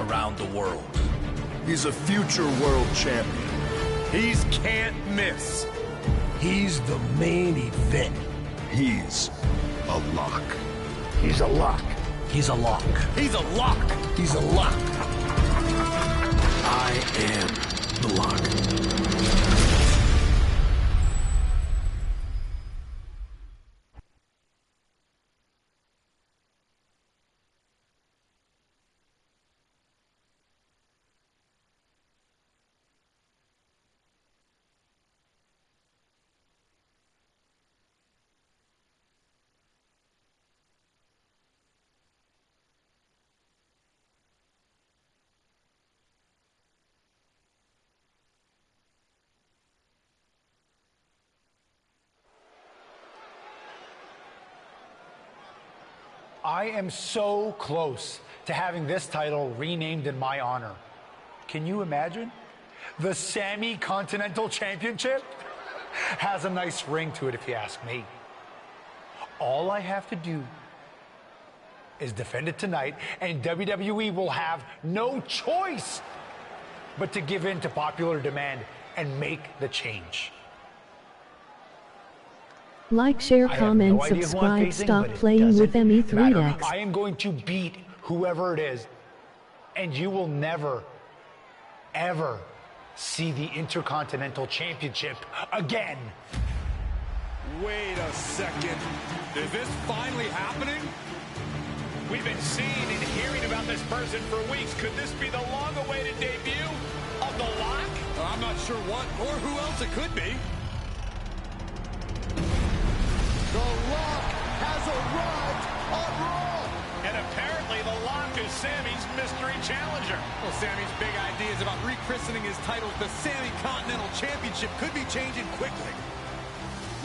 around the world. He's a future world champion. He's can't miss. He's the main event. He's a lock. He's a lock. He's a lock. He's a lock. He's a lock. I am the lock. I am so close to having this title renamed in my honor. Can you imagine? The Sammy Continental Championship has a nice ring to it, if you ask me. All I have to do is defend it tonight, and WWE will have no choice but to give in to popular demand and make the change. Like, share, I comment, have no idea who I'm subscribe, facing, stop but it playing with doesn't matter. ME3X. I am going to beat whoever it is, and you will never, ever see the Intercontinental Championship again. Wait a second. Is this finally happening? We've been seeing and hearing about this person for weeks. Could this be the long-awaited debut of The Lock? I'm not sure what or who else it could be. The Lock has arrived on Raw. And apparently The Lock is Sammy's mystery challenger. Well, Sammy's big ideas about rechristening his title the Sammy Continental Championship could be changing quickly.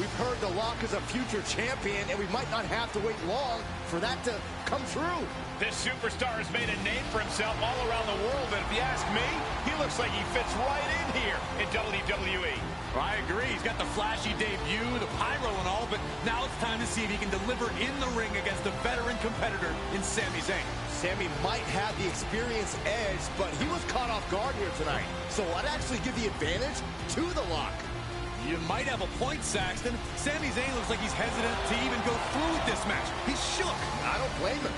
We've heard The Lock is a future champion, and we might not have to wait long for that to come true. This superstar has made a name for himself all around the world, and if you ask me, he looks like he fits right in here in WWE. I agree. He's got the flashy debut, the pyro and all, but now it's time to see if he can deliver in the ring against a veteran competitor in Sami Zayn. Sami might have the experience edge, but he was caught off guard here tonight. So I'd actually give the advantage to The Lock. You might have a point, Saxton. Sami Zayn looks like he's hesitant to even go through with this match. He's shook. I don't blame him.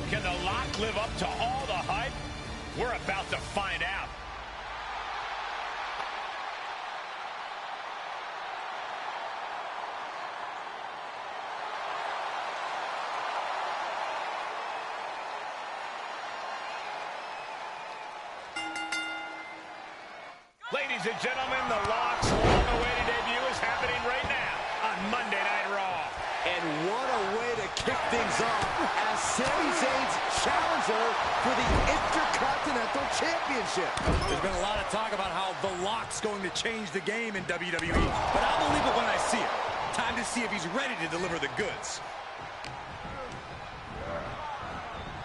Can The Lock live up to all the hype? We're about to find out. Ladies and gentlemen, The Lock's long-awaited debut is happening right now on Monday Night Raw. And what a way to kick things off as Sami Zayn's challenger for the Intercontinental Championship. There's been a lot of talk about how The Lock's going to change the game in WWE, but I'll believe it when I see it. Time to see if he's ready to deliver the goods.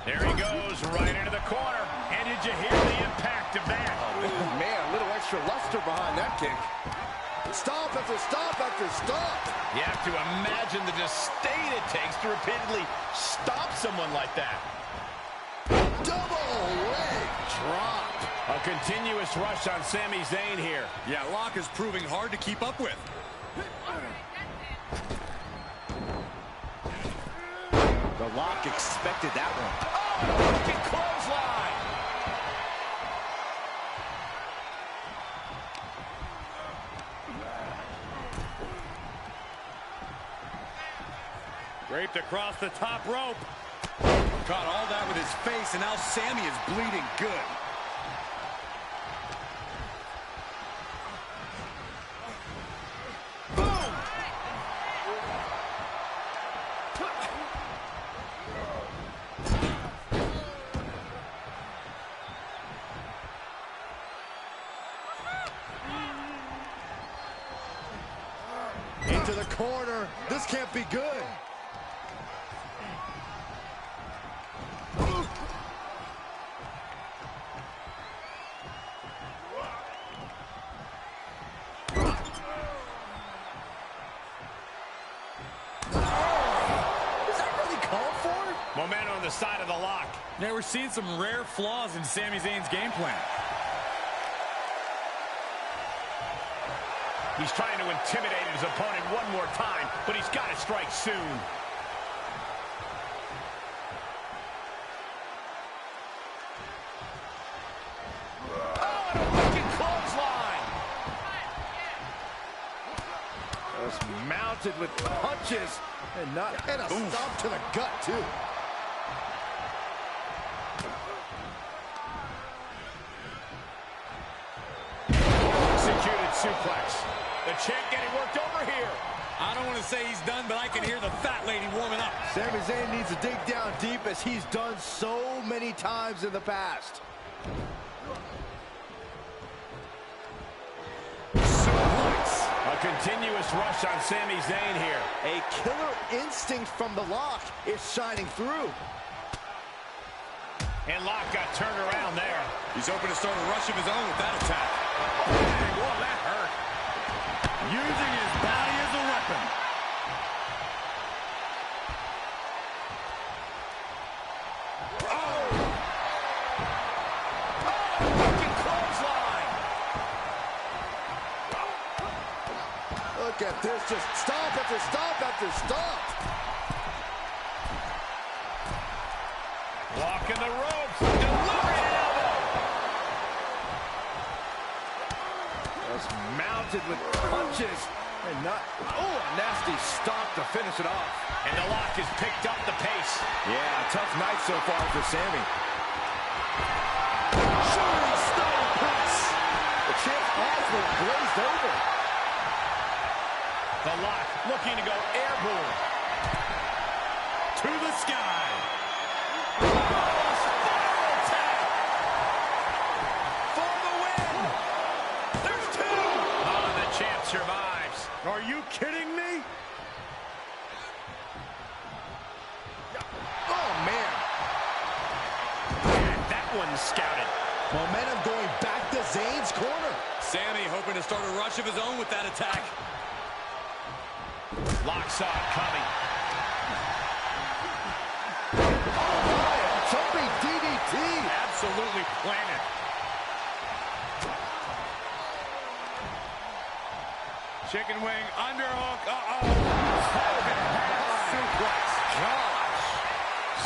There he goes, right into the corner. And did you hear the impact of that? Oh, man, a little extra luster behind that kick. Stomp after stomp after stomp. You have to imagine the disdain it takes to repeatedly stop someone like that. Double leg drop. A continuous rush on Sami Zayn here. Yeah, Lock is proving hard to keep up with. The Lock expected that one. Oh, wicked clothesline. Draped across the top rope. Caught all that with his face, and now Sami is bleeding good. Boom! Into the corner. This can't be good. Momentum on the side of The lock. Yeah, we're seeing some rare flaws in Sami Zayn's game plan. He's trying to intimidate his opponent one more time, but he's got to strike soon. Oh, and a wicked clothesline. Just mounted with punches and a stomp to the gut, too. Executed suplex. The champ getting worked over here. I don't want to say he's done, but I can hear the fat lady warming up. Sami Zayn needs to dig down deep as he's done so many times in the past. Suplex. A continuous rush on Sami Zayn here. A killer instinct from the lock is shining through. And Lock got turned around there. He's hoping to start a rush of his own with that attack. Whoa, that hurt. Using his body as a weapon. Wicked clothesline. Look at this, just stomp after stomp after stomp. Walking the ropes. Delivering an elbow. Just mounted with punches and not... Oh, a nasty stomp to finish it off. And the lock has picked up the pace. Yeah, tough night so far for Sami. Shooting star press. The champ's eyes were glazed over. The lock looking to go airborne. To the sky. Survives. Are you kidding me? Oh, man. And that one's scouted. Momentum going back to Zayn's corner. Sami hoping to start a rush of his own with that attack. Lock saw it coming. Oh, jumping DDT. Absolutely planted. Chicken wing, underhook, Suplex. Gosh.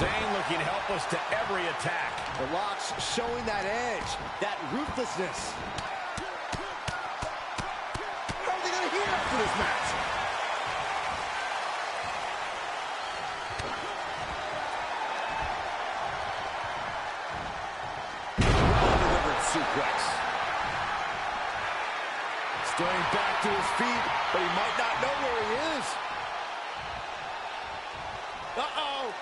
Zayn looking helpless to every attack. The lock's showing that edge, that ruthlessness. How are they going to heat after this match? Well-delivered suplex. Going back to his feet, but he might not know where he is. Uh-oh.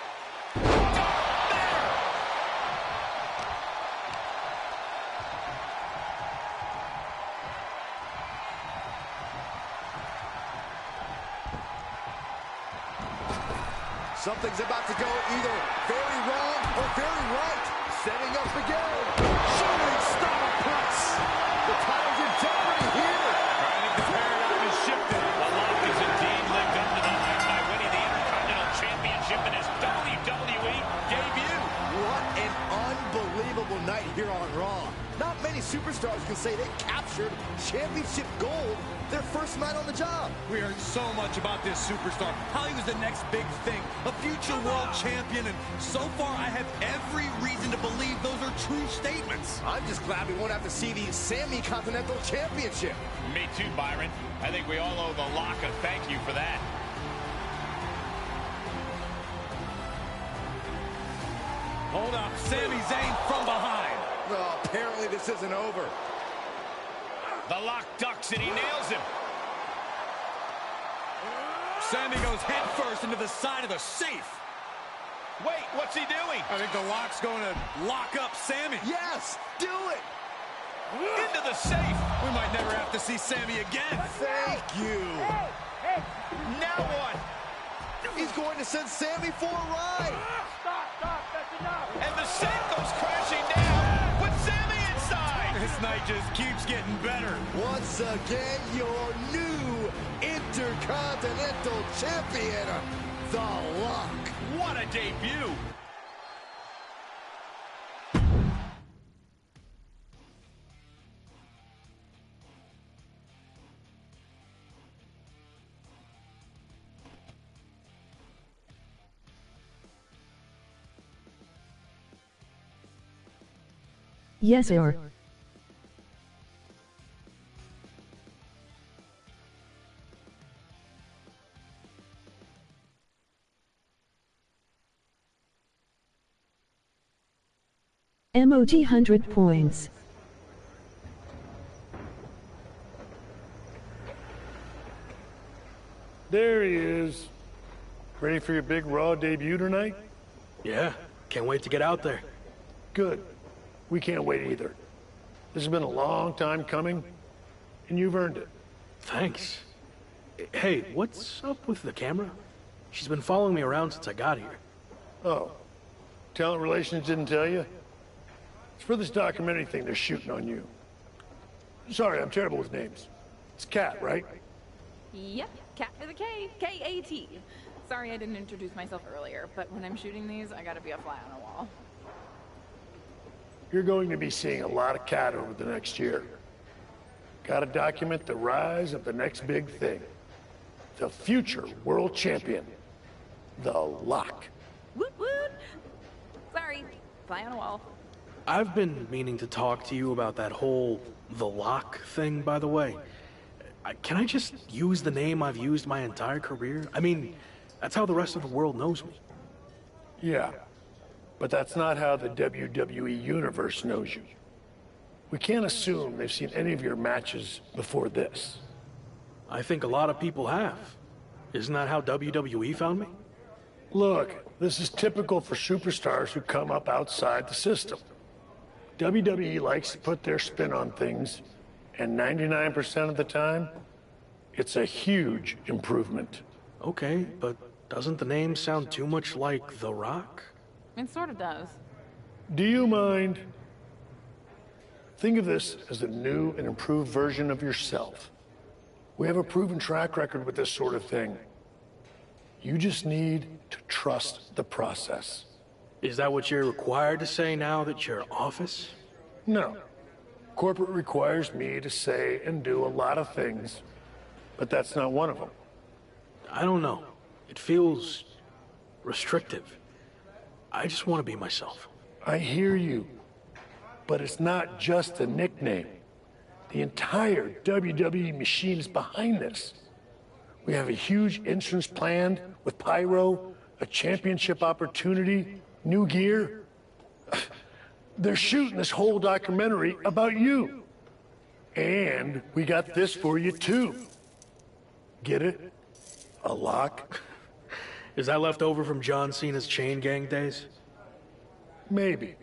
Something's about to go either very wrong or very right. Setting up again. Shooting star press. The title's in jeopardy here. Night here on Raw. Not many superstars can say they captured championship gold their first night on the job. We heard so much about this superstar, how he was the next big thing, a future world champion, and so far I have every reason to believe those are true statements. I'm just glad we won't have to see the Sami Continental Championship. Me too, Byron. I think we all owe the Lock a thank you for that. Hold up, Sami Zayn from behind. Well, apparently this isn't over. The Lock ducks and he nails him. Sami goes head first into the side of the safe. Wait, what's he doing? I think the Lock's going to lock up Sami. Yes, do it. Into the safe. We might never have to see Sami again. Thank you. Hey. Now what? He's going to send Sami for a ride. Stop, that's enough. And the safe goes crashing down with Sami inside. This night just keeps getting better. Once again, your new Intercontinental Champion, The Lock. What a debut. Yes, sir. MOG 100 points. There he is. Ready for your big Raw debut tonight? Yeah, can't wait to get out there. Good. We can't wait either. This has been a long time coming, and you've earned it. Thanks. Hey, what's up with the camera? She's been following me around since I got here. Oh, talent relations didn't tell you? It's for this documentary thing they're shooting on you. Sorry, I'm terrible with names. It's Kat, right? Yep, Kat with a K, K-A-T. Sorry I didn't introduce myself earlier, but when I'm shooting these, I gotta be a fly on the wall. You're going to be seeing a lot of Kat over the next year. Gotta document the rise of the next big thing. The future world champion. The Lock. Woot woot! Sorry, fly on a wall. I've been meaning to talk to you about that whole The Lock thing, by the way. Can I just use the name I've used my entire career? I mean, that's how the rest of the world knows me. Yeah, but that's not how the WWE Universe knows you. We can't assume they've seen any of your matches before this. I think a lot of people have. Isn't that how WWE found me? Look, this is typical for superstars who come up outside the system. WWE likes to put their spin on things, and 99% of the time, it's a huge improvement. Okay, but doesn't the name sound too much like The Rock? It sort of does. Do you mind? Think of this as a new and improved version of yourself. We have a proven track record with this sort of thing. You just need to trust the process. Is that what you're required to say now that you're office? No. Corporate requires me to say and do a lot of things, but that's not one of them. I don't know. It feels restrictive. I just want to be myself. I hear you, but it's not just a nickname. The entire WWE machine is behind this. We have a huge entrance planned with pyro, a championship opportunity, new gear. They're shooting this whole documentary about you. And we got this for you too. Get it? A lock? Is that left over from John Cena's chain gang days? Maybe.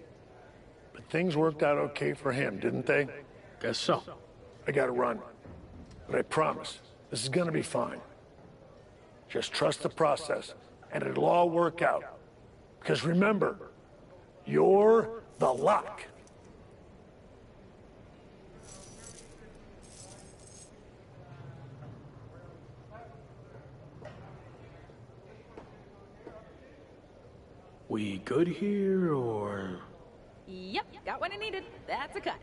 But things worked out okay for him, didn't they? Guess so. I gotta run. But I promise, this is gonna be fine. Just trust the process, and it'll all work out. Because remember, you're the Lock. We good here, or...? Yep, got what I needed. That's a cut.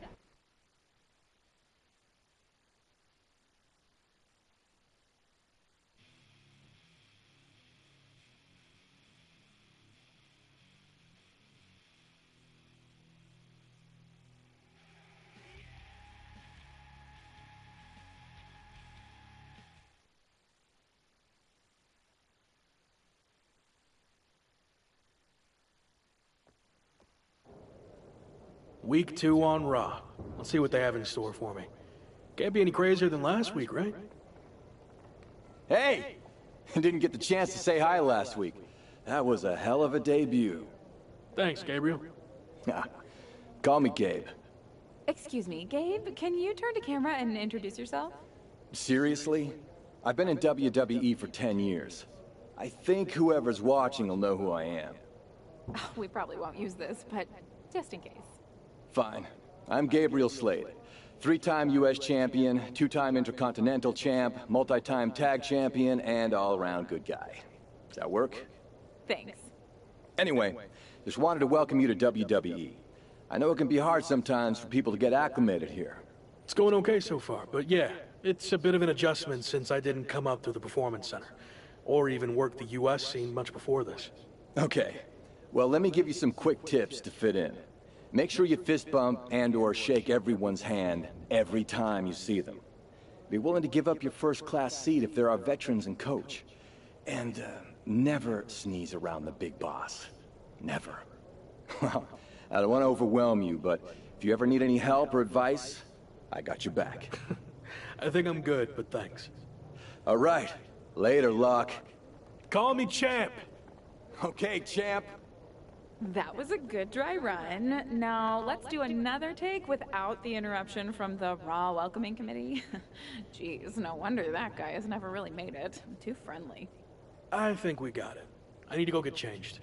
Week 2 on Raw. Let's see what they have in store for me. Can't be any crazier than last week, right? Hey! Didn't get the chance to say hi last week. That was a hell of a debut. Thanks, Gabriel. Call me Gabe. Excuse me, Gabe, can you turn to camera and introduce yourself? Seriously? I've been in WWE for 10 years. I think whoever's watching will know who I am. We probably won't use this, but just in case. Fine. I'm Gabriel Slade. 3-time U.S. champion, 2-time Intercontinental champ, multi-time tag champion, and all-around good guy. Does that work? Thanks. Anyway, just wanted to welcome you to WWE. I know it can be hard sometimes for people to get acclimated here. It's going okay so far, but yeah, it's a bit of an adjustment since I didn't come up through the Performance Center, or even work the U.S. scene much before this. Okay. Well, let me give you some quick tips to fit in. Make sure you fist bump and or shake everyone's hand every time you see them. Be willing to give up your first-class seat if there are veterans and coach. And never sneeze around the big boss. Never. Well, I don't want to overwhelm you, but if you ever need any help or advice, I got your back. I think I'm good, but thanks. All right. Later, Locke. Call me champ. Okay, champ. That was a good dry run. Now, let's do another take without the interruption from the Raw welcoming committee. Jeez, no wonder that guy has never really made it. Too friendly. I think we got it. I need to go get changed.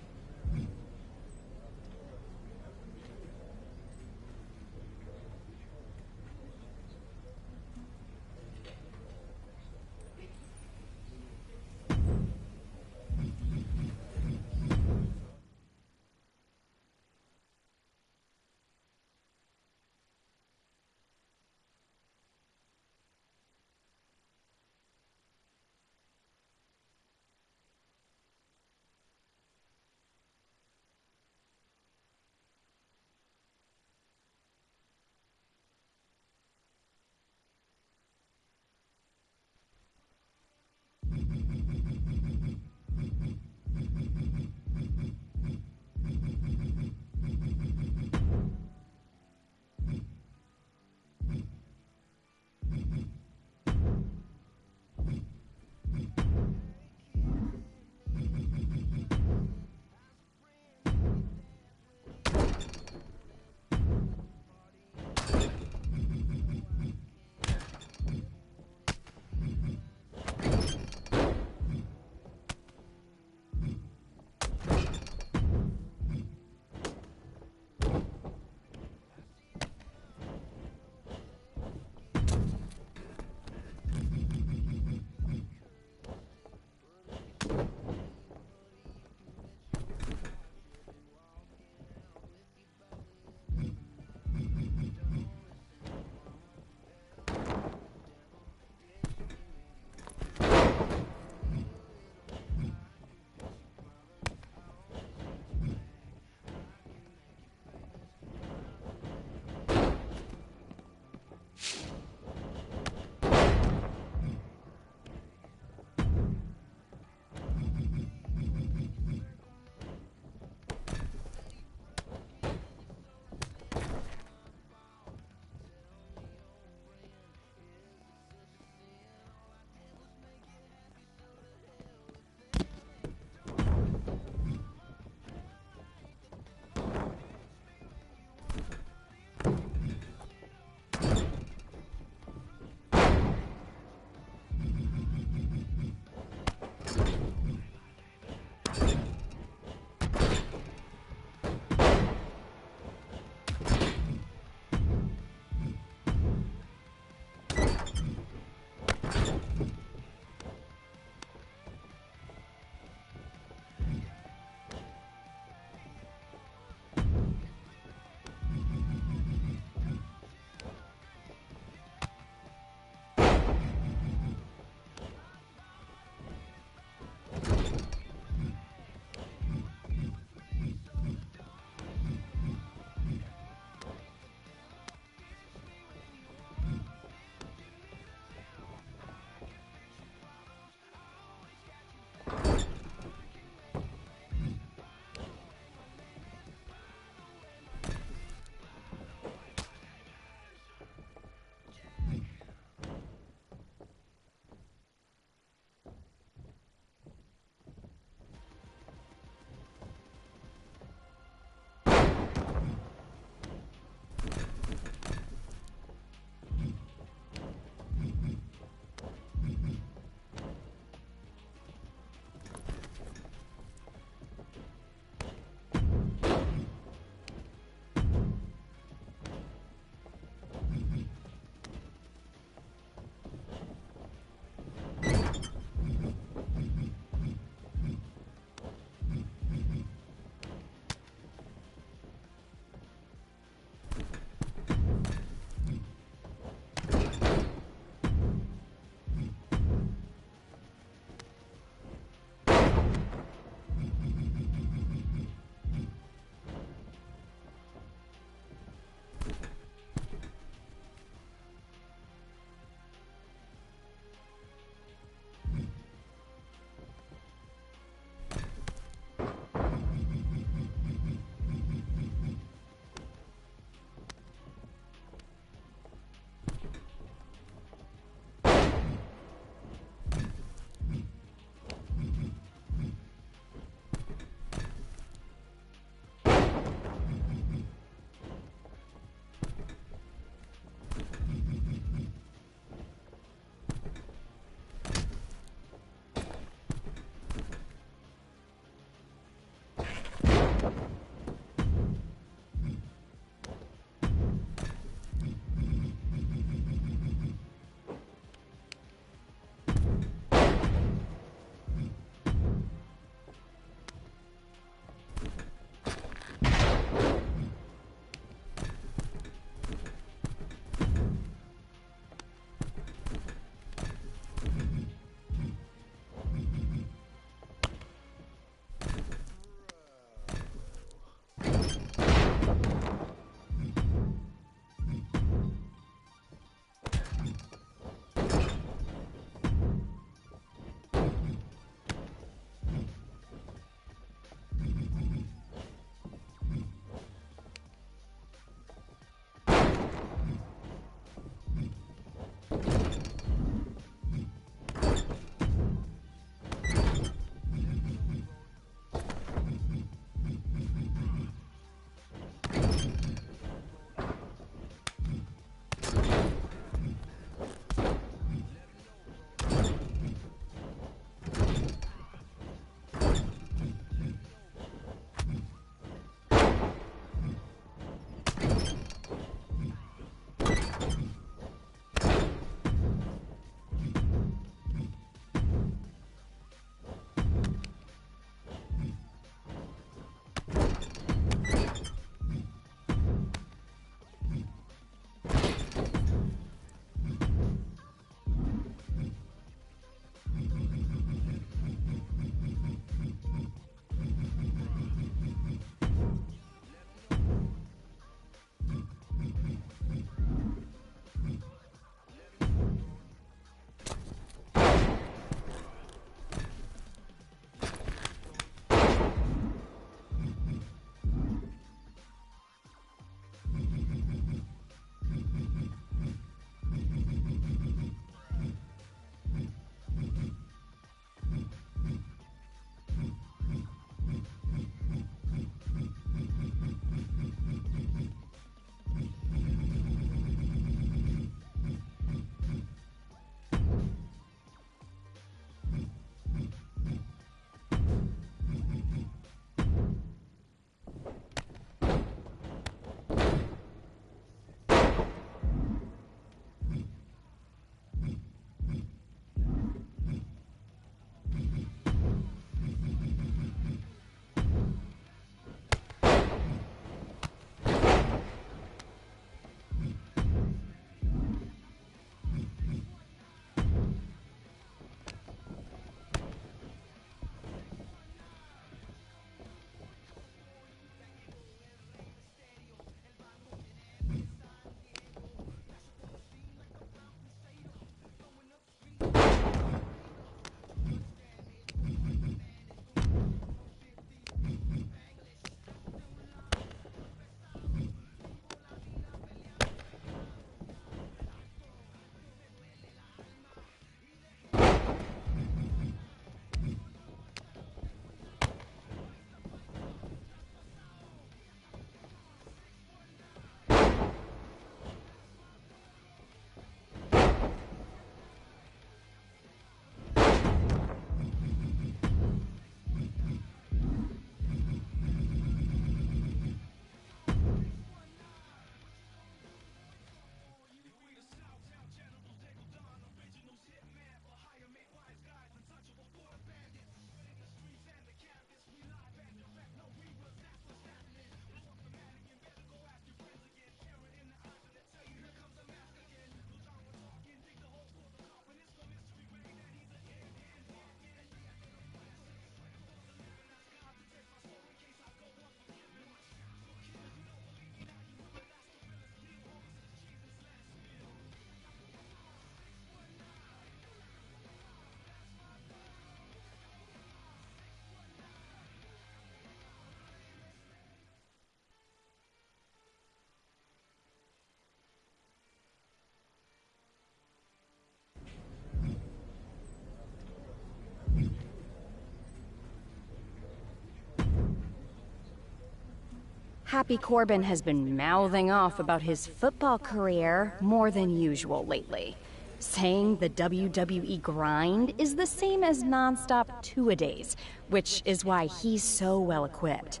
Happy Corbin has been mouthing off about his football career more than usual lately, saying the WWE grind is the same as non-stop two-a-days, which is why he's so well equipped.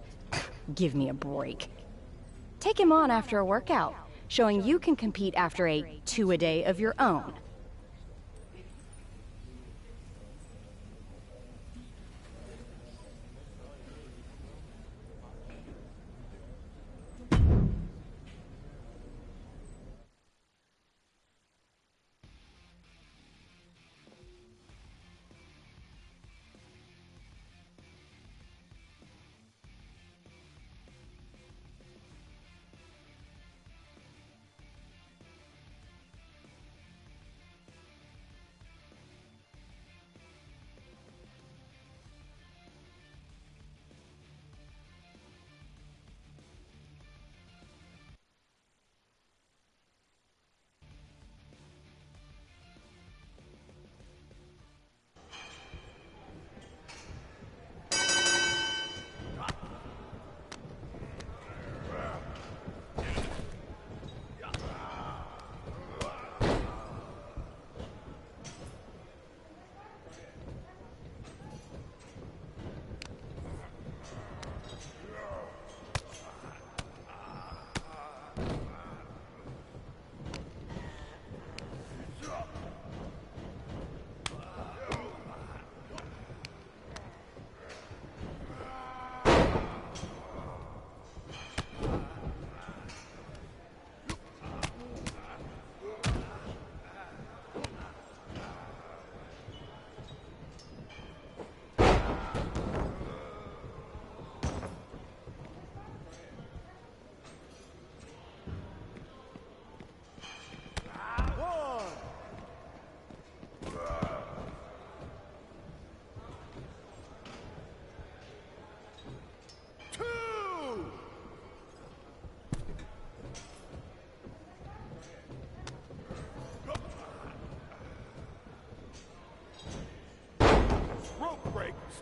Give me a break. Take him on after a workout, showing you can compete after a two-a-day of your own.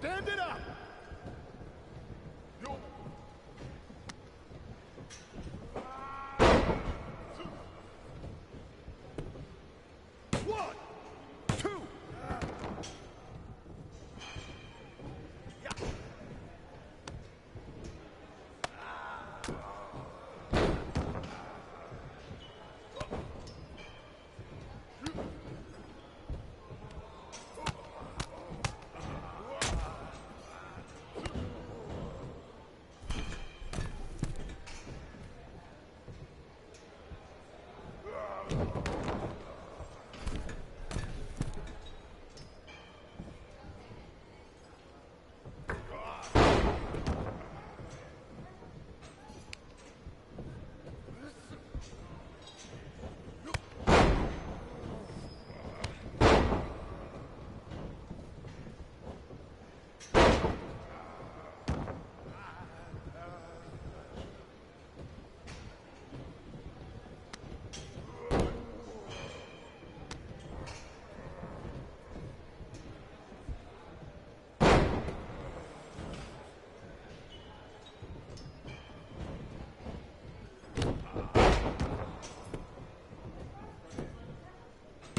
Stand it up! One, two.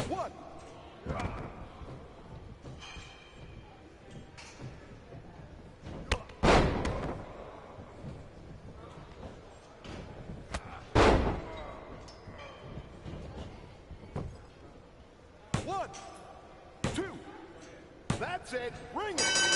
One. One, two. That's it. Ring it.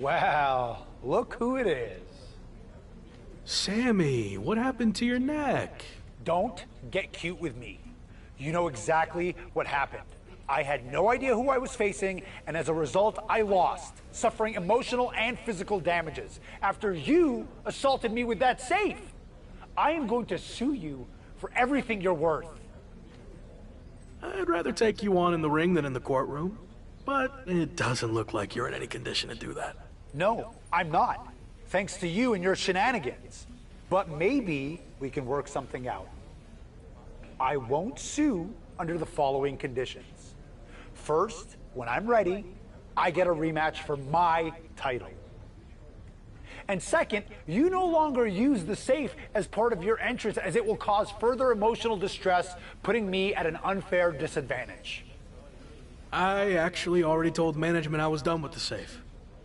Wow, look who it is. Sammy, what happened to your neck? Don't get cute with me. You know exactly what happened. I had no idea who I was facing, and as a result, I lost, suffering emotional and physical damages after you assaulted me with that safe. I am going to sue you for everything you're worth. I'd rather take you on in the ring than in the courtroom, but it doesn't look like you're in any condition to do that. No, I'm not, thanks to you and your shenanigans. But maybe we can work something out. I won't sue under the following conditions. First, when I'm ready, I get a rematch for my title. And second, you no longer use the safe as part of your entrance, as it will cause further emotional distress, putting me at an unfair disadvantage. I actually already told management I was done with the safe.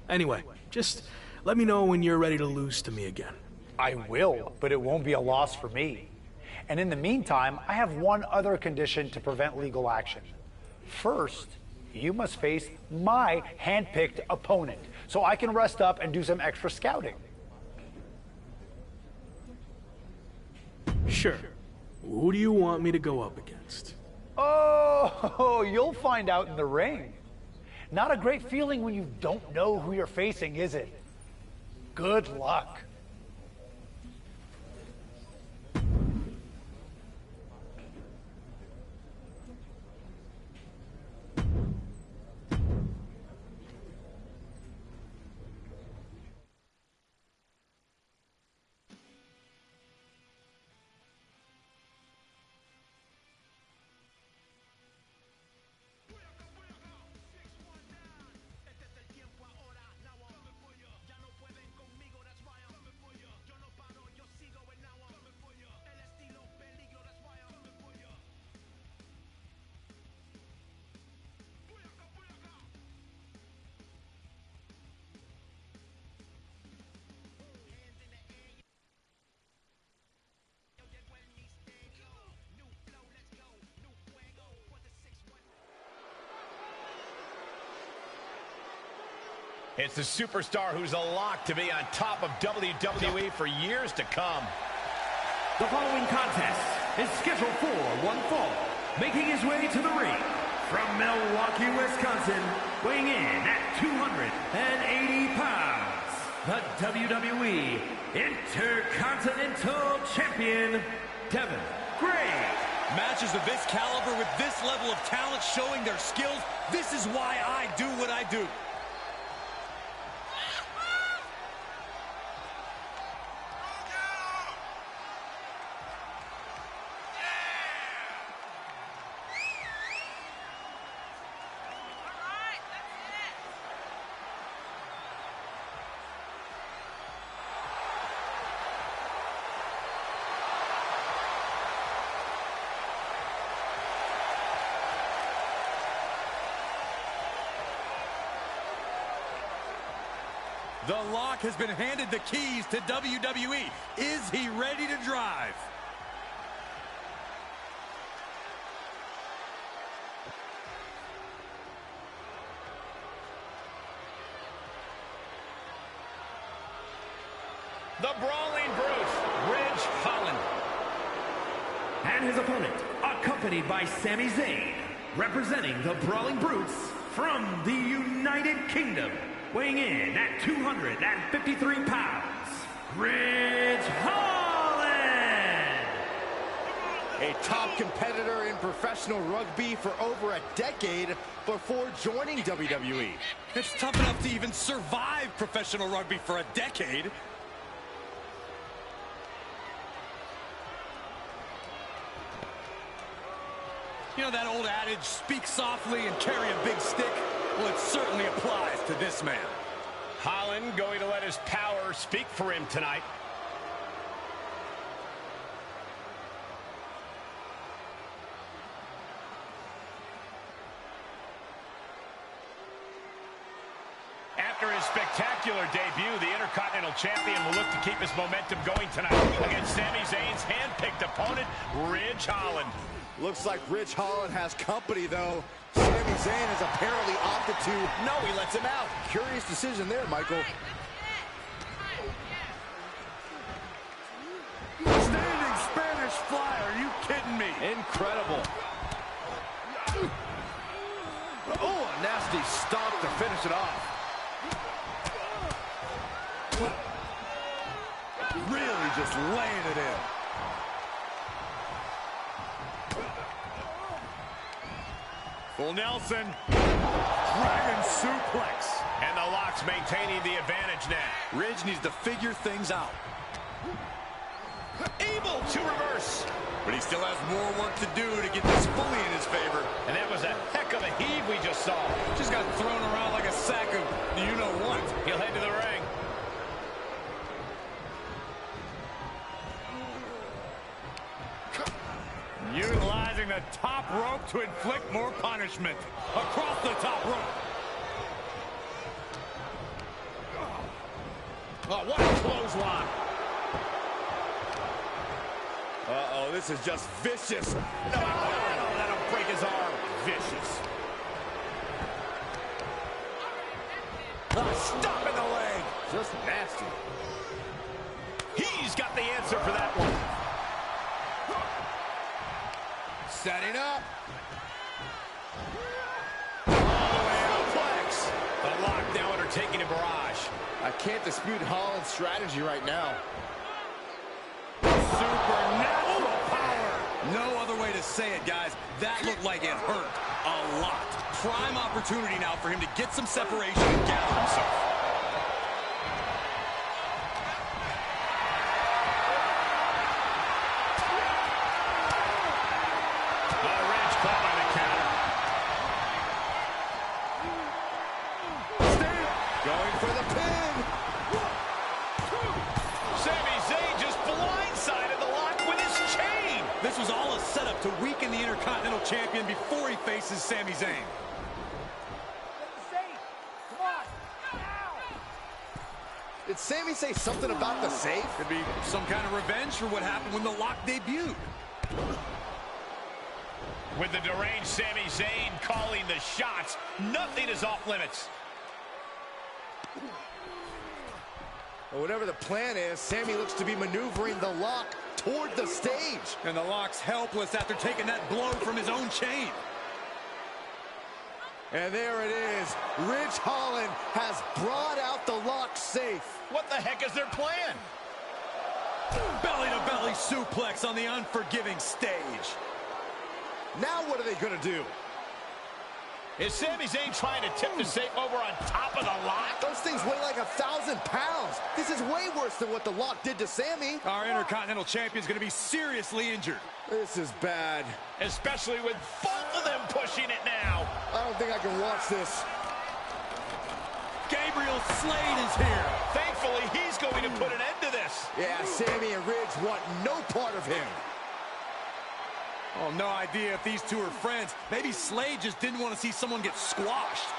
Anyway, just let me know when you're ready to lose to me again. I will, but it won't be a loss for me. And in the meantime, I have one other condition to prevent legal action. First, you must face my hand-picked opponent, so I can rest up and do some extra scouting. Sure. Who do you want me to go up against? Oh, you'll find out in the ring. Not a great feeling when you don't know who you're facing, is it? Good luck. It's the superstar who's a lock to be on top of WWE for years to come. The following contest is scheduled for one fall. Making his way to the ring from Milwaukee, Wisconsin, weighing in at 280 pounds, the WWE Intercontinental Champion, Devin Gray. Matches of this caliber with this level of talent showing their skills, this is why I do what I do. The Lock has been handed the keys to WWE. Is he ready to drive? The Brawling Brute, Ridge Holland. And his opponent, accompanied by Sami Zayn, representing the Brawling Brutes from the United Kingdom, weighing in at 253 pounds, Ridge Holland! A top competitor in professional rugby for over a decade before joining WWE. It's tough enough to even survive professional rugby for a decade. You know that old adage, speak softly and carry a big stick? Well, it certainly applies to this man. Holland going to let his power speak for him tonight. After his spectacular debut, the Intercontinental Champion will look to keep his momentum going tonight against Sami Zayn's hand-picked opponent, Ridge Holland. Looks like Ridge Holland has company, though. Sami Zayn has apparently opted to... No, he lets him out. Curious decision there, Michael. Standing Spanish fly. Are you kidding me? Incredible. Oh, a nasty stomp to finish it off. Really just laying it in. Full Nelson. Dragon suplex. And the Lock's maintaining the advantage now. Ridge needs to figure things out. Able to reverse. But he still has more work to do to get this fully in his favor. And that was a heck of a heave we just saw. Just got thrown around like a sack of you-know-what. He'll head to the ring. Utilizing the top rope to inflict more punishment. Across the top rope. Oh, what a clothesline. Uh-oh, this is just vicious. No, that'll break his arm. Vicious. Stop in the leg. Just nasty. He's got the answer for that one. Setting up. All the way out. Flex. The Lock now undertaking a barrage. I can't dispute Holland's strategy right now. Supernatural power. No other way to say it, guys. That looked like it hurt a lot. Prime opportunity now for him to get some separation and gather himself. Ridge caught by the counter. Going for the pin. Sami Zayn just blindsided the Lock with his chain. This was all a setup to weaken the Intercontinental Champion before he faces Sami Zayn. Did Sami say something about the safe? Could be some kind of revenge for what happened when the Lock debuted. With the deranged Sami Zayn calling the shots, nothing is off limits. Well, whatever the plan is, Sami looks to be maneuvering the Lock toward the stage. And the Lock's helpless after taking that blow from his own chain. And there it is. Ridge Holland has brought out the Lock safe. What the heck is their plan? Belly-to-belly suplex on the unforgiving stage. Now what are they going to do? Is Sami Zayn trying to tip the safe over on top of the Lock? Those things weigh like 1,000 pounds. This is way worse than what the Lock did to Sami. Our Intercontinental Champion's going to be seriously injured. This is bad. Especially with both of them pushing it now. I don't think I can watch this. Gabriel Slade is here. Thankfully, he's going to put an end to this. Yeah, Sami and Ridge want no part of him. Oh, no idea if these two are friends. Maybe Slade just didn't want to see someone get squashed.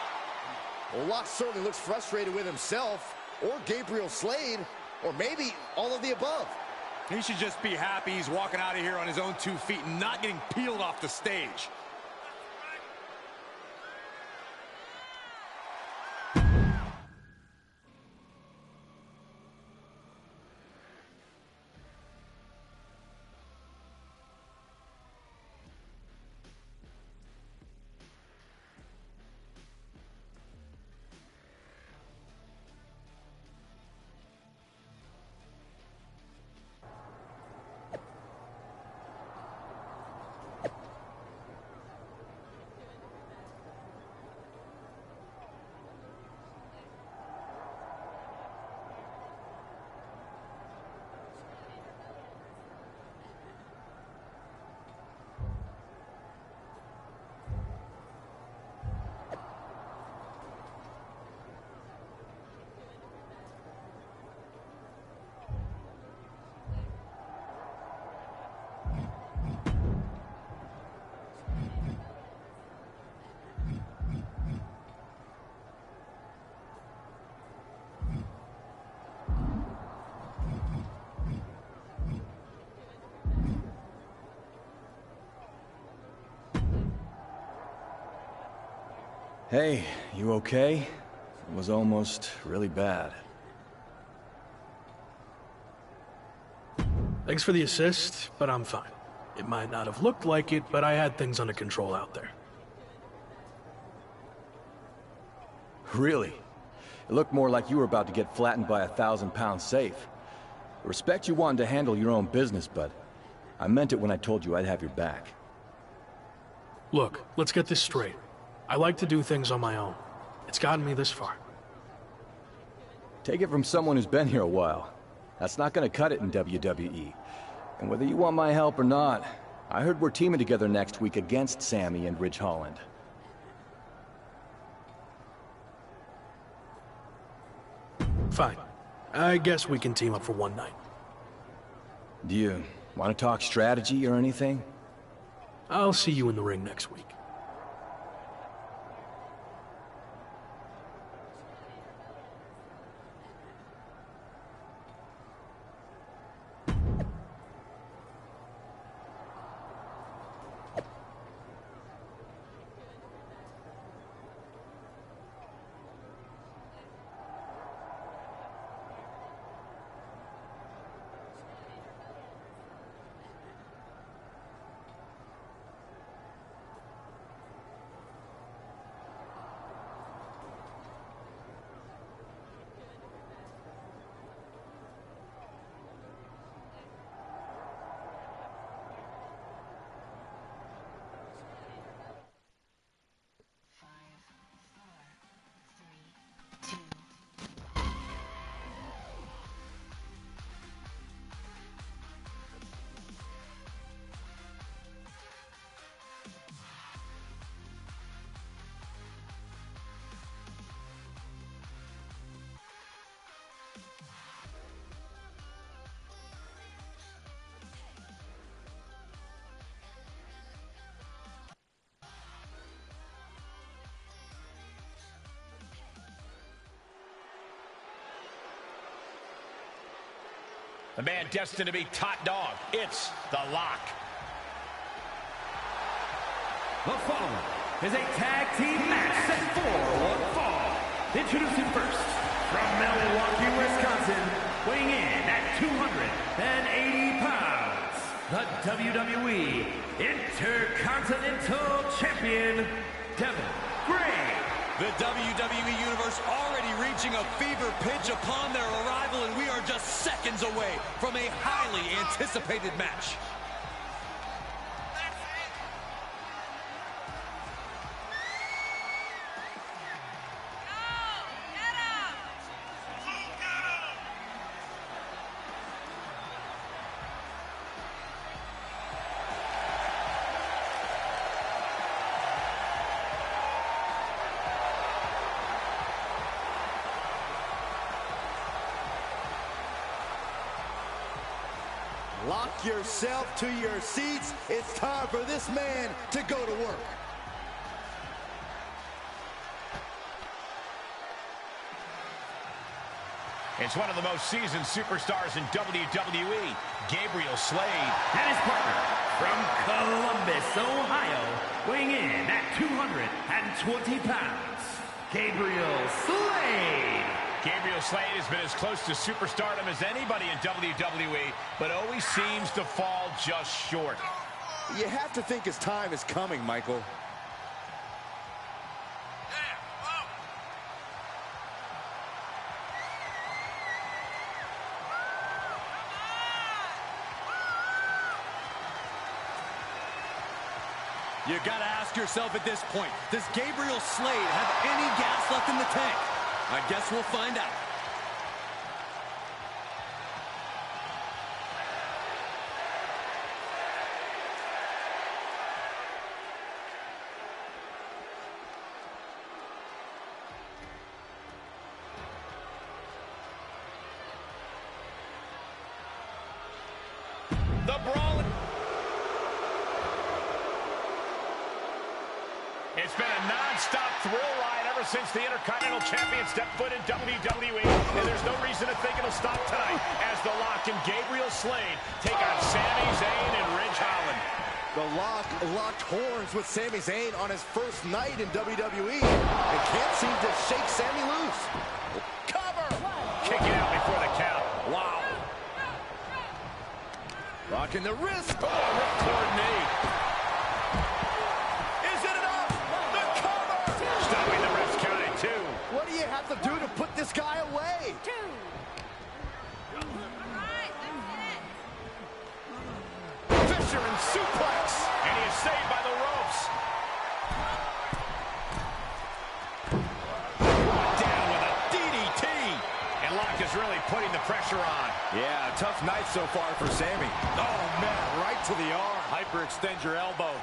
Well, Lock certainly looks frustrated with himself, or Gabriel Slade, or maybe all of the above. He should just be happy he's walking out of here on his own 2 feet and not getting peeled off the stage. Hey, you okay? It was almost really bad. Thanks for the assist, but I'm fine. It might not have looked like it, but I had things under control out there. Really? It looked more like you were about to get flattened by a 1,000-pound safe. I respect you wanting to handle your own business, but I meant it when I told you I'd have your back. Look, let's get this straight. I like to do things on my own. It's gotten me this far. Take it from someone who's been here a while. That's not gonna cut it in WWE. And whether you want my help or not, I heard we're teaming together next week against Sammy and Ridge Holland. Fine. I guess we can team up for one night. Do you want to talk strategy or anything? I'll see you in the ring next week. The man destined to be top dog. It's The Lock. The following is a tag team match set for one fall. Introducing first, from Milwaukee, Wisconsin, weighing in at 280 pounds, the WWE Intercontinental Champion, Devin Gray. The WWE Universe already reaching a fever pitch upon their arrival, and we are just seconds away from a highly anticipated match. Lock yourself to your seats. It's time for this man to go to work. It's one of the most seasoned superstars in WWE, Gabriel Slade. And his partner, from Columbus, Ohio, weighing in at 220 pounds, Gabriel Slade. Gabriel Slade has been as close to superstardom as anybody in WWE, but always seems to fall just short. You have to think his time is coming, Michael. You gotta ask yourself at this point, does Gabriel Slade have any gas left in the tank? I guess we'll find out. The brawl. It's been a non-stop thrill ride ever since the Intercontinental Champion stepped foot in WWE, and there's no reason to think it'll stop tonight as The Lock and Gabriel Slade take on Sami Zayn and Ridge Holland. The Lock locked horns with Sami Zayn on his first night in WWE and can't seem to shake Sami loose. Cover! Kicking out before the count. Wow. Locking the wrist. Oh, ripcord knee. Is it enough? The cover. Stopping the ref's count at 2. What do you have to do to put this guy away? 2. Fisherman suplex. And he is saved by the ropes. Down with a DDT. And Locke is really putting the pressure on. Yeah, tough night so far for Sammy. Oh, man, right to the arm. Hyperextend your elbow.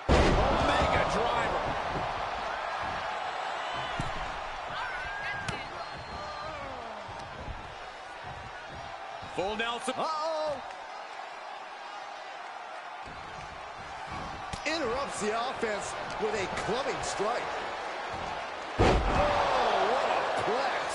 Omega driver. Full Nelson. Uh-oh. Interrupts the offense with a clubbing strike. Oh, what a plex.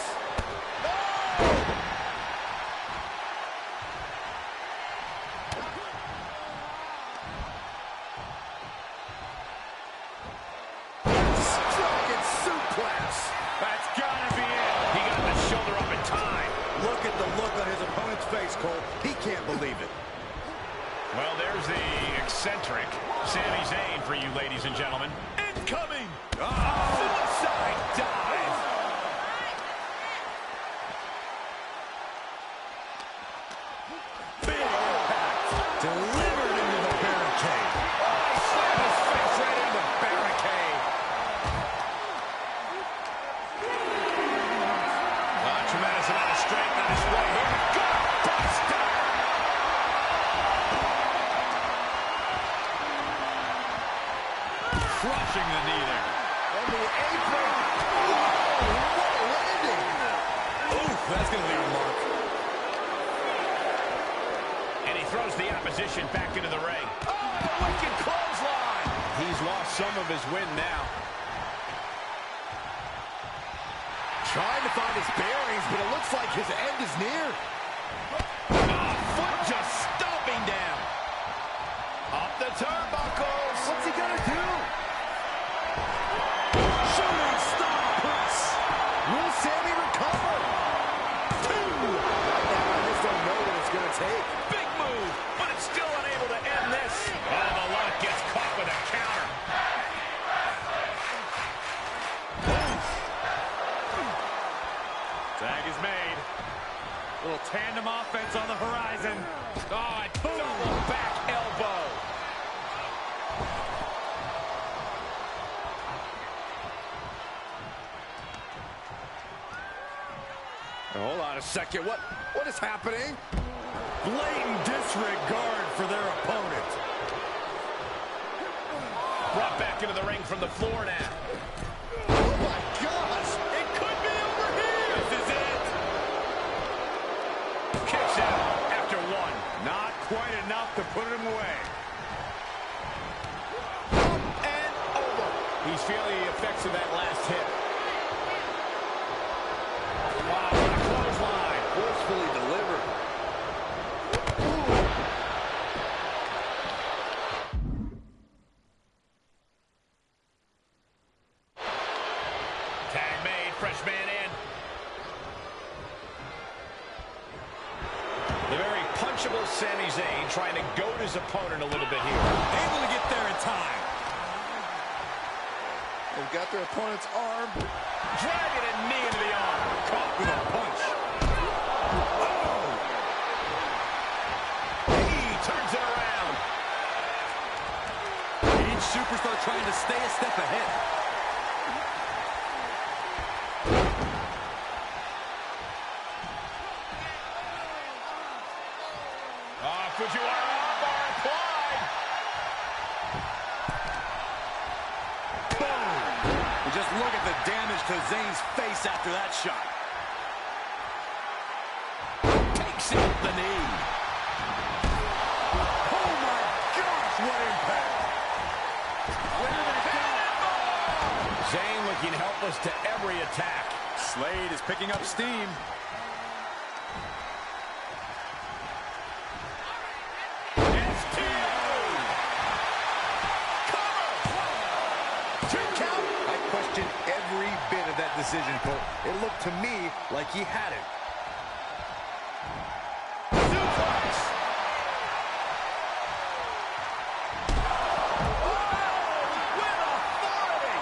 Dragon suplex. That's gotta be it. He got the shoulder up in time. Look at the look on his opponent's face, Cole. He can't believe it. Well, there's the eccentric Sami Zayn for you, ladies and gentlemen. Incoming! Suicide dive! Big impact! Delivered into the barricade. Oh, he slammed his face right into the barricade. Tremendous amount of strength on his way here. Gut buster! Crushing the knee there. On the apron. Oh, what a landing. Oof, that's going to leave a mark. And he throws the opposition back into the ring. Oh, wicked clothesline. He's lost some of his wind now. Trying to find his bearings, but it looks like his end is near. Oh, foot just stomping down. Up the turnbuckles. What's he gonna do? Shooting star press. Will Sammy recover? 2. Right now, I just don't know what it's gonna take. Big move, but it's still unable to end this. Oh, the Lock gets caught with a counter. Tag is made. Little tandem offense on the horizon. Oh, a double back elbow. Hold on a second. What is happening? Blatant disregard for their opponent. Brought back into the ring from the floor now. Oh my gosh! It could be over here. This is it. Kicks out after 1. Not quite enough to put him away. Up and over. He's feeling the effects of that last hit. Wow, what a clothesline. Forcefully delivered. Tag made, fresh man in. The very punchable Sami Zayn trying to goad his opponent a little bit here. Able to get there in time. They've got their opponent's arm. Dragging a knee into the arm. Caught with a punch. Oh! He turns it around. Each superstar trying to stay a step ahead. Fujiwara armbar applied. Boom. And just look at the damage to Zayn's face after that shot. Takes out the knee. Oh my gosh, what impact. Where did that go? Zayn looking helpless to every attack. Slade is picking up steam. that decision, Cole. It looked to me like he had it. Suplex! With authority!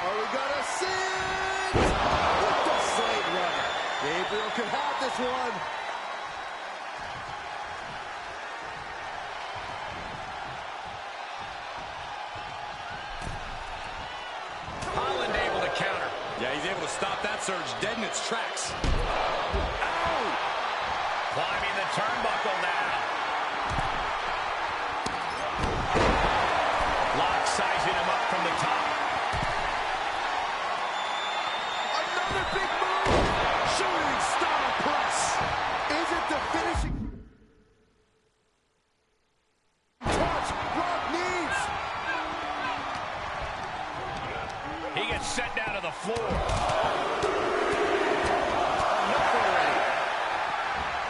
Are we gonna see it? With the Slade runner. Gabriel could have this one. Holland able to counter. Yeah, he's able to stop that surge dead in its tracks. Ow! Climbing the turnbuckle now. Lock sizing him up from the top. Another big move. Shooting star press. Is it the finishing touch Brock needs? He gets sent down to the floor. Enough already.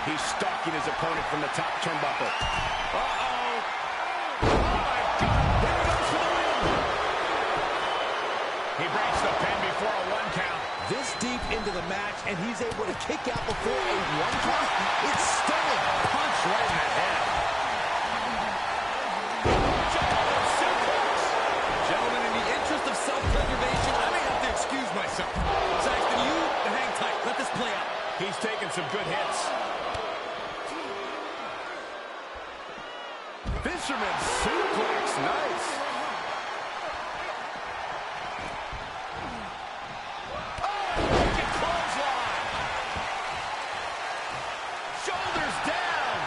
He's stalking his opponent from the top turnbuckle. Uh-oh. Oh, my God. Here he goes for the win. He breaks the pin before a 1 count. This deep into the match, and he's able to kick out before a 1 count. It's stunning. Punch right in the head. Gentlemen, in the interest of self-preservation, I may have to excuse myself. Saxton, you hang tight. Let this play out. He's taking some good hits. Fisherman suplex. Nice. Wicked clothesline. Shoulders down.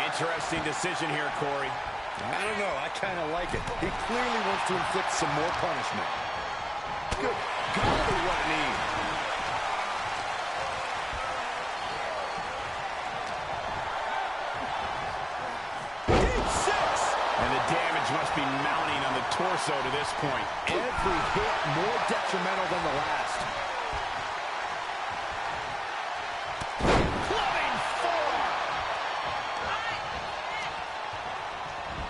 Interesting decision here, Corey. I don't know. I kind of like it. He clearly wants to inflict some more punishment. Good golly, what a knee. Deep six. And the damage must be mounting on the torso to this point. Every hit more detrimental than the last. Clubbing forearm.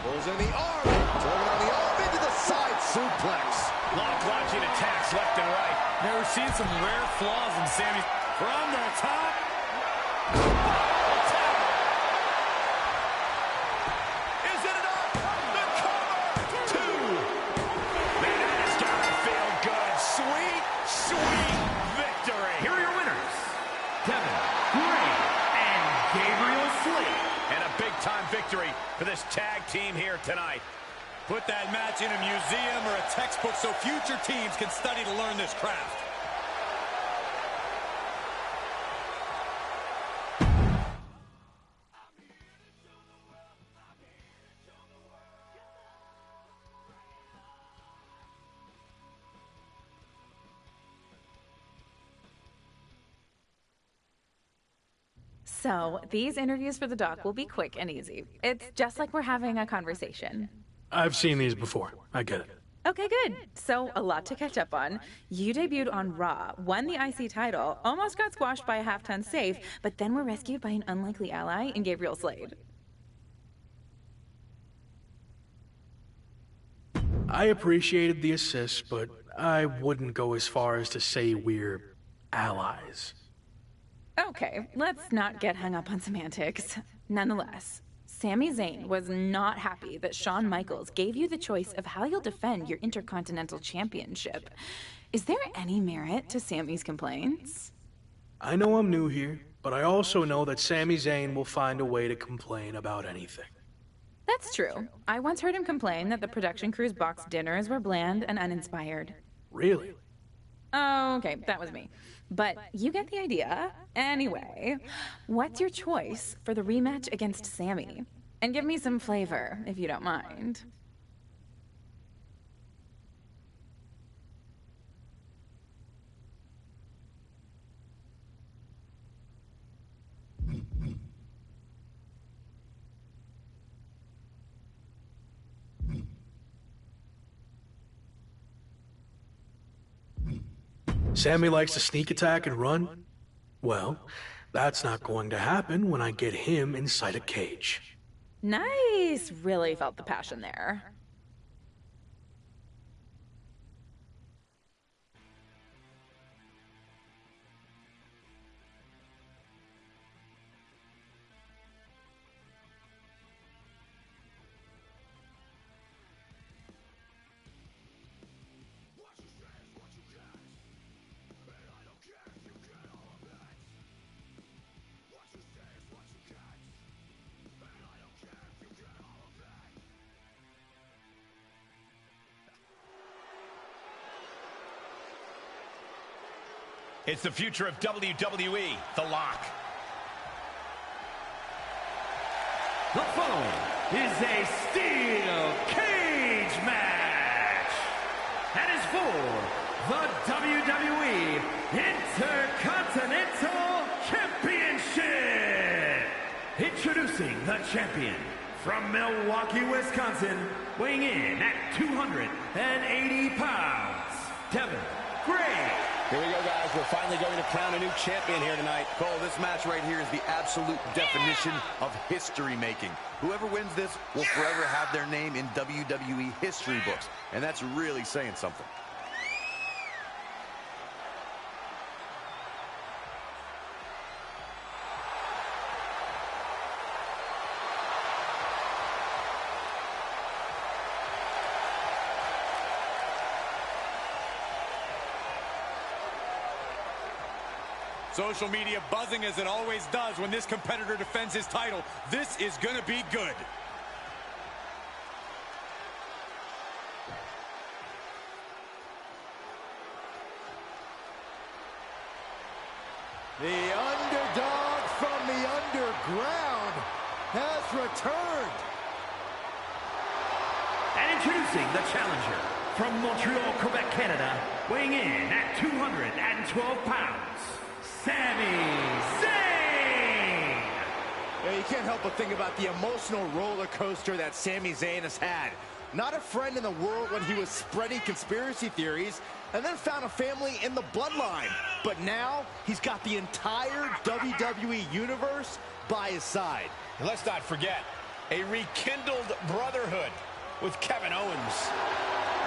Pulls in the arm. Turning on the arm into the side suplex. Long launching attacks left and right. Never seen some rare flaws in Sami. From the top. Is it enough? The cover. 2. Man, that has got to feel good. Sweet, sweet victory. Here are your winners, Kevin Gray and Gabriel Slade. And a big-time victory for this tag team here tonight. Put that match in a museum or a textbook so future teams can study to learn this craft. So, these interviews for the doc will be quick and easy. It's just like we're having a conversation. I've seen these before. I get it. Okay, good. So, a lot to catch up on. You debuted on Raw, won the IC title, almost got squashed by a half-ton safe, but then were rescued by an unlikely ally in Gabriel Slade. I appreciated the assist, but I wouldn't go as far as to say we're allies. Okay, let's not get hung up on semantics. Nonetheless, Sami Zayn was not happy that Shawn Michaels gave you the choice of how you'll defend your Intercontinental Championship. Is there any merit to Sami's complaints? I know I'm new here, but I also know that Sami Zayn will find a way to complain about anything. That's true. I once heard him complain that the production crew's box dinners were bland and uninspired. Really? Oh, okay, that was me. But you get the idea. Anyway, what's your choice for the rematch against Sami? And give me some flavor, if you don't mind. Sami likes to sneak attack and run? Well, that's not going to happen when I get him inside a cage. Nice. Really felt the passion there. It's the future of WWE, The Lock. The following is a steel cage match. That is for the WWE Intercontinental Championship. Introducing the champion from Milwaukee, Wisconsin, weighing in at 280 pounds, Devin Gray. Here we go, guys. We're finally going to crown a new champion here tonight. Cole, this match right here is the absolute definition of history-making. Whoever wins this will forever have their name in WWE history books, and that's really saying something. Social media buzzing as it always does when this competitor defends his title. This is going to be good. The underdog from the underground has returned. And introducing the challenger from Montreal, Quebec, Canada, weighing in at 212 pounds. Sami Zayn! Yeah, you can't help but think about the emotional roller coaster that Sami Zayn has had. Not a friend in the world when he was spreading conspiracy theories, and then found a family in the bloodline. But now, he's got the entire WWE Universe by his side. And let's not forget, a rekindled brotherhood with Kevin Owens.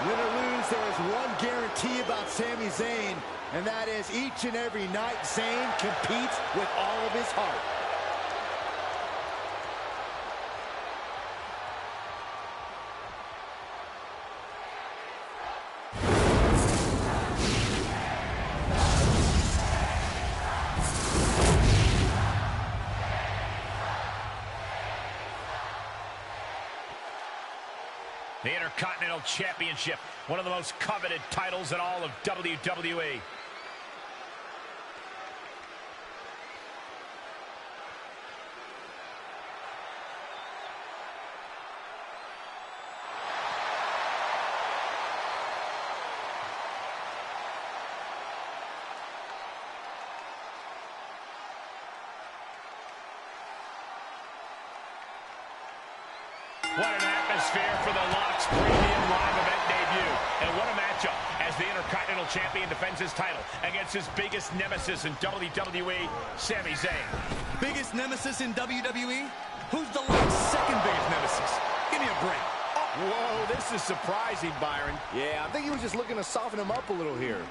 Win or lose, there is one guarantee about Sami Zayn, and that is each and every night Zayn competes with all of his heart. The Intercontinental Championship, one of the most coveted titles in all of WWE. What an atmosphere for the Lock's premium live event debut. And what a matchup as the Intercontinental Champion defends his title against his biggest nemesis in WWE, Sami Zayn. Biggest nemesis in WWE? Who's the Lock's second biggest nemesis? Give me a break. Oh. Whoa, this is surprising, Byron. Yeah, I think he was just looking to soften him up a little here.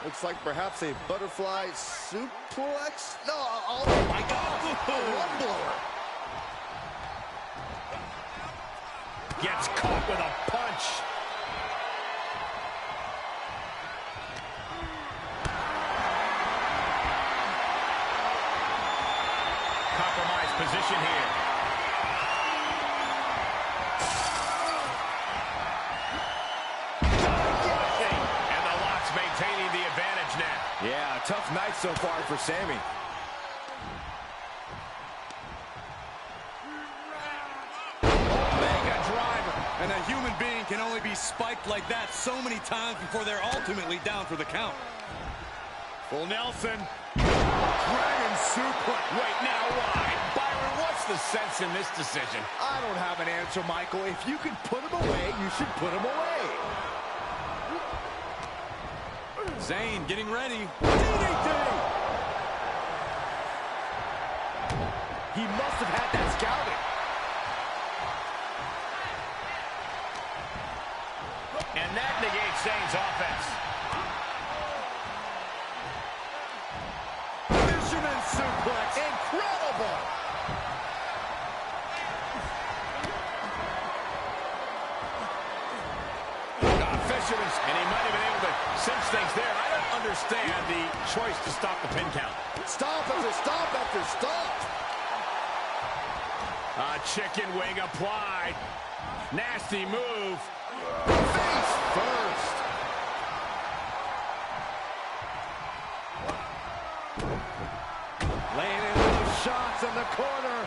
Looks like perhaps a butterfly suplex. No, oh my God, a run blower. Gets caught with a punch. Compromised position here. Maintaining the advantage now. Yeah, a tough night so far for Sami. Mega driver. And a human being can only be spiked like that so many times before they're ultimately down for the count. Full Nelson. Dragon suplex. Wait, now why? Byron, what's the sense in this decision? I don't have an answer, Michael. If you can put him away, you should put him away. Zayn getting ready. DDT! He must have had that scouted. And that negates Zayn's offense. Fisherman suplex. Incredible! Fisherman's, and he might have been able to cinch things there. I don't understand the choice to stop the pin count. Stop after stop after stop. Chicken wing applied. Nasty move. Face first. Laying in those shots in the corner.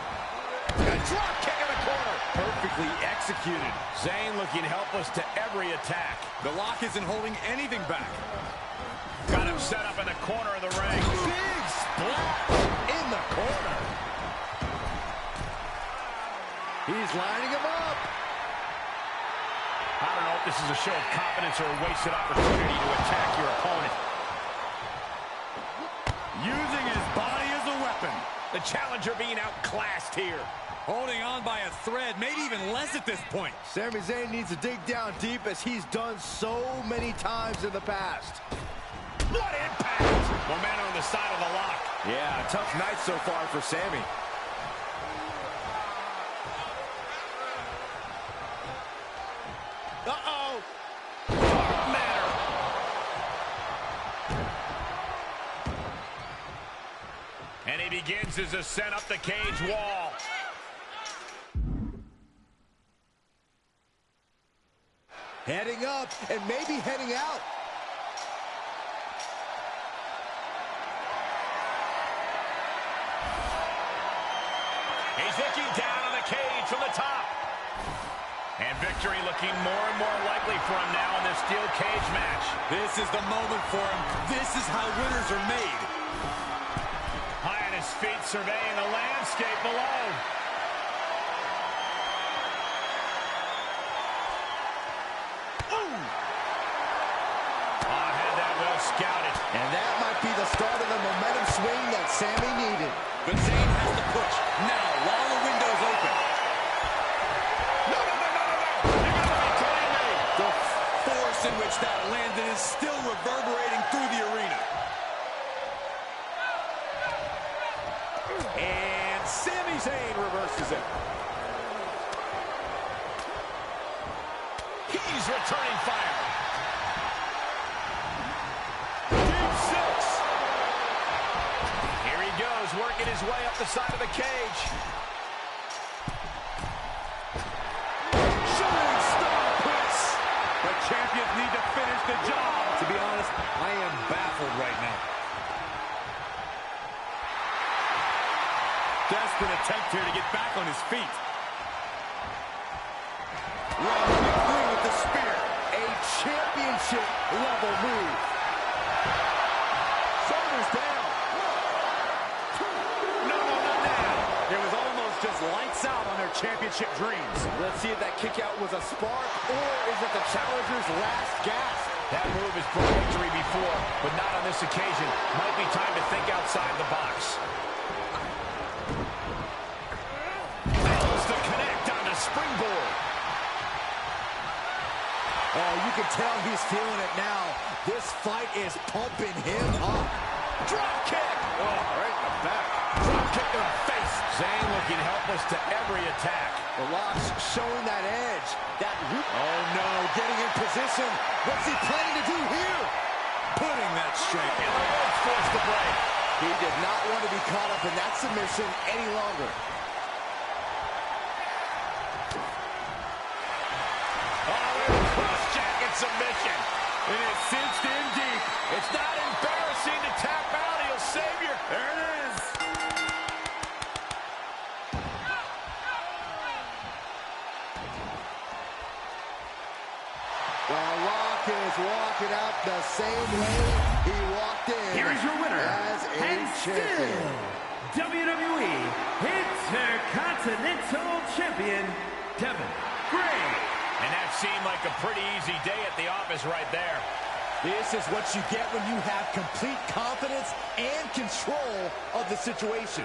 A drop kick in the corner. Perfectly executed. Zayn looking helpless to every attack. The lock isn't holding anything back. Got him set up in the corner of the ring. Big splash in the corner. He's lining him up. I don't know if this is a show of confidence or a wasted opportunity to attack your opponent. Using his body as a weapon. The challenger being outclassed here. Holding on by a thread, maybe even less at this point. Sami Zayn needs to dig down deep as he's done so many times in the past. What impact! Momentum on the side of the lock. Yeah, a tough night so far for Sami. Uh-oh! Dark matter. And he begins his ascent up the cage wall. Heading up and maybe heading out. He's looking down on the cage from the top. And victory looking more and more likely for him now in this steel cage match. This is the moment for him. This is how winners are made. High on his feet, surveying the landscape below. Scouted. And that might be the start of the momentum swing that Sami needed. But Zayn has to push now while the window's open. No. You gotta be kidding me. The force in which that landed is still reverberating through the arena. And Sami Zayn reverses it. He's returning fire. Working his way up the side of the cage. Shooting star press. The champions need to finish the job. To be honest, I am baffled right now. Desperate attempt here to get back on his feet. Running through with the spear. A championship level move. Shoulders down. Just lights out on their championship dreams. Let's see if that kick out was a spark, or is it the challenger's last gasp? That move has brought victory before, but not on this occasion. Might be time to think outside the box. Fails to connect on the springboard. Oh, you can tell he's feeling it now. This fight is pumping him up. Drop kick! Oh, right in the back. Drop kick to the face. Zayn looking helpless to every attack. The lock's showing that edge. That loop. Oh, no, getting in position. What's he planning to do here? Putting that straight. And the ropes forced the break. He did not want to be caught up in that submission any longer. Oh, cross-jacket submission. It is cinched in deep. It's not embarrassing to tap out. He'll save you. There it is. The Rock is walking out the same way he walked in. Here is your winner, as a and champion. still WWE Intercontinental Champion, Devin Gray. And that seemed like a pretty easy day at the office right there. This is what you get when you have complete confidence and control of the situation.